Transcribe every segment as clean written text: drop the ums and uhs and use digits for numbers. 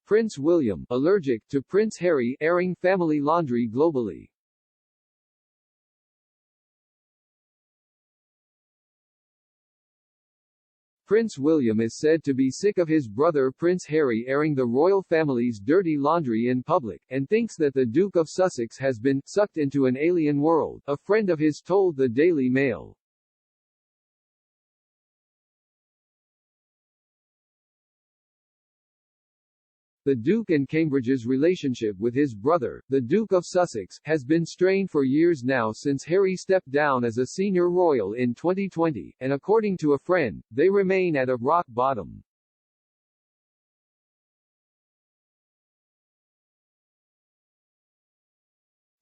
Prince William, allergic to Prince Harry, airing family laundry globally. Prince William is said to be sick of his brother Prince Harry airing the royal family's dirty laundry in public, and thinks that the Duke of Sussex has been sucked into an alien world, a friend of his told the Daily Mail. The Duke and Cambridge's relationship with his brother, the Duke of Sussex, has been strained for years now since Harry stepped down as a senior royal in 2020, and according to a friend, they remain at a rock bottom.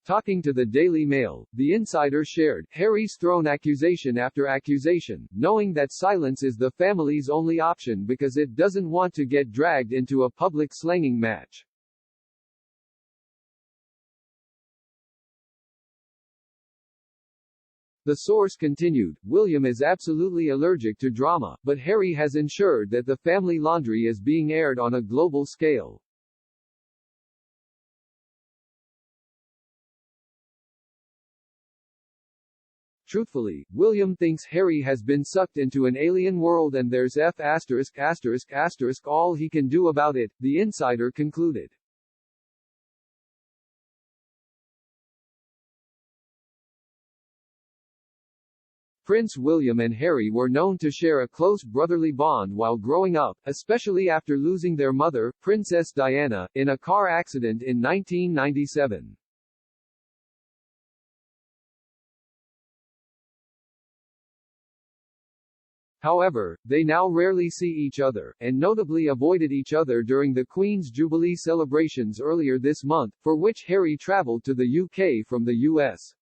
Talking to the Daily Mail, the insider shared, Harry's thrown accusation after accusation, knowing that silence is the family's only option because it doesn't want to get dragged into a public slanging match. The source continued, William is absolutely allergic to drama, but Harry has ensured that the family laundry is being aired on a global scale. Truthfully, William thinks Harry has been sucked into an alien world and there's all he can do about it, the insider concluded. Prince William and Harry were known to share a close brotherly bond while growing up, especially after losing their mother, Princess Diana, in a car accident in 1997. However, they now rarely see each other, and notably avoided each other during the Queen's Jubilee celebrations earlier this month, for which Harry travelled to the UK from the US.